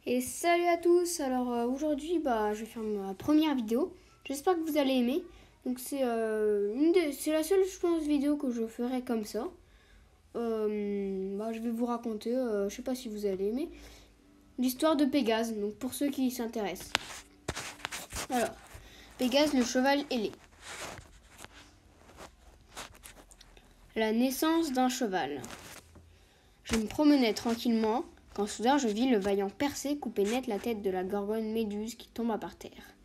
Et salut à tous. Alors aujourd'hui je vais faire ma première vidéo. J'espère que vous allez aimer. Donc c'est la seule je pense vidéo que je ferai comme ça. Je vais vous raconter, je sais pas si vous allez aimer, l'histoire de Pégase. Donc pour ceux qui s'intéressent. Alors Pégase, le cheval ailé. La naissance d'un cheval. Je me promenais tranquillement quand soudain je vis le vaillant Persée couper net la tête de la gorgone Méduse qui tomba par terre.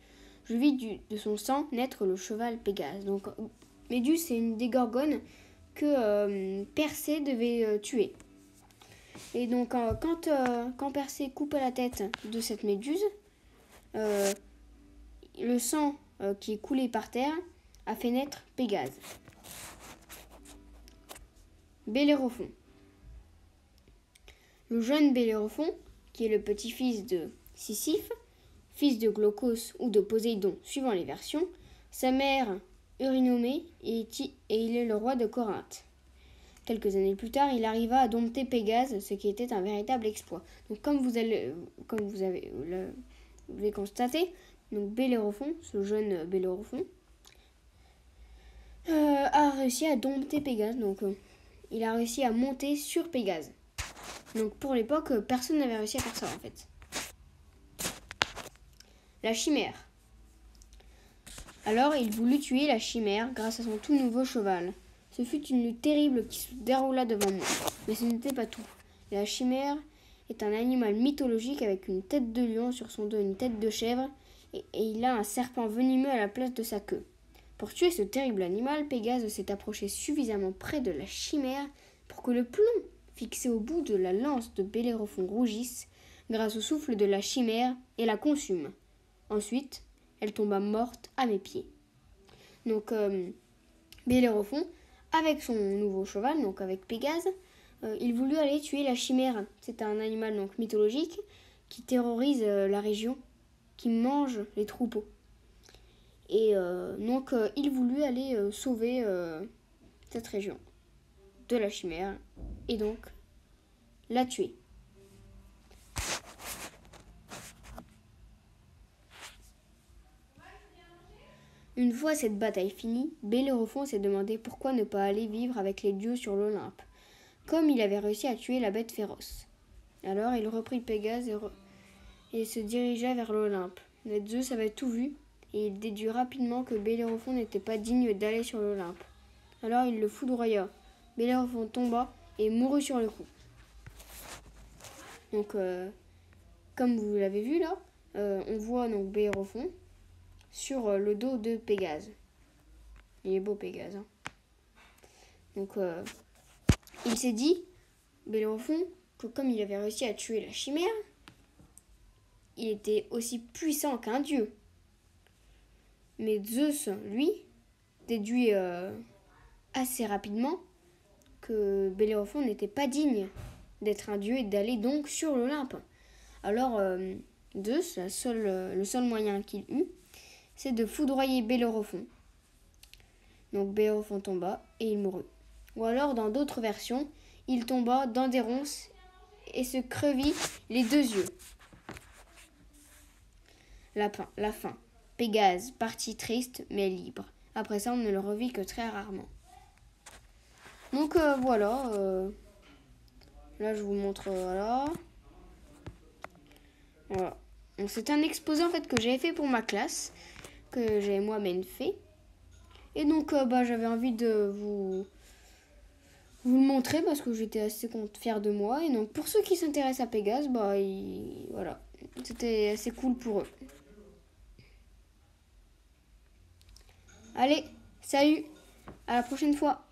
Je vis de son sang naître le cheval Pégase. Donc Méduse, c'est une des gorgones que Persée devait tuer. Et donc quand Persée coupe la tête de cette Méduse, le sang qui est coulé par terre a fait naître Pégase. Bellérophon. Le jeune Bellérophon, qui est le petit-fils de Sisyphe, fils de Glaucos ou de Poséidon, suivant les versions, sa mère Eurynomée et il est le roi de Corinthe. Quelques années plus tard, il arriva à dompter Pégase, ce qui était un véritable exploit. Donc, comme vous avez constaté, donc Bellérophon, ce jeune Bellérophon, a réussi à dompter Pégase. Donc, il a réussi à monter sur Pégase. Donc pour l'époque, personne n'avait réussi à faire ça en fait. La chimère. Alors il voulut tuer la chimère grâce à son tout nouveau cheval. Ce fut une lutte terrible qui se déroula devant moi. Mais ce n'était pas tout. La chimère est un animal mythologique avec une tête de lion sur son dos, une tête de chèvre, et il a un serpent venimeux à la place de sa queue. Pour tuer ce terrible animal, Pégase s'est approché suffisamment près de la chimère pour que le plomb fixé au bout de la lance de Bellérophon rougisse grâce au souffle de la chimère et la consume. Ensuite, elle tomba morte à mes pieds. Donc, Bellérophon, avec son nouveau cheval, donc avec Pégase, il voulut aller tuer la chimère. C'est un animal donc mythologique qui terrorise la région, qui mange les troupeaux. Et il voulut aller sauver cette région de la chimère et donc la tuer. Une fois cette bataille finie, Bellérophon s'est demandé pourquoi ne pas aller vivre avec les dieux sur l'Olympe, comme il avait réussi à tuer la bête féroce. Alors il reprit Pégase et se dirigea vers l'Olympe. Mais Zeus avait tout vu et il déduit rapidement que Bellérophon n'était pas digne d'aller sur l'Olympe. Alors il le foudroya. Bellérophon tomba et mourut sur le coup. Donc, comme vous l'avez vu là, on voit donc Bellérophon sur le dos de Pégase. Il est beau Pégase. Hein. Donc, il s'est dit, Bellérophon, que comme il avait réussi à tuer la chimère, il était aussi puissant qu'un dieu. Mais Zeus, lui, déduit assez rapidement que Bellérophon n'était pas digne d'être un dieu et d'aller donc sur l'Olympe. Alors Zeus, le seul moyen qu'il eut, c'est de foudroyer Bellérophon. Donc Bellérophon tomba et il mourut. Ou alors dans d'autres versions, il tomba dans des ronces et se crevit les deux yeux. La fin. Pégase partit triste mais libre. Après ça, on ne le revit que très rarement. Donc voilà. Là, je vous montre. Voilà. Donc, c'est un exposé en fait que j'avais fait pour ma classe, que j'avais moi-même fait. Et donc, j'avais envie de vous le montrer parce que j'étais assez fière de moi. Et donc, pour ceux qui s'intéressent à Pégase, voilà, c'était assez cool pour eux. Allez, salut, à la prochaine fois.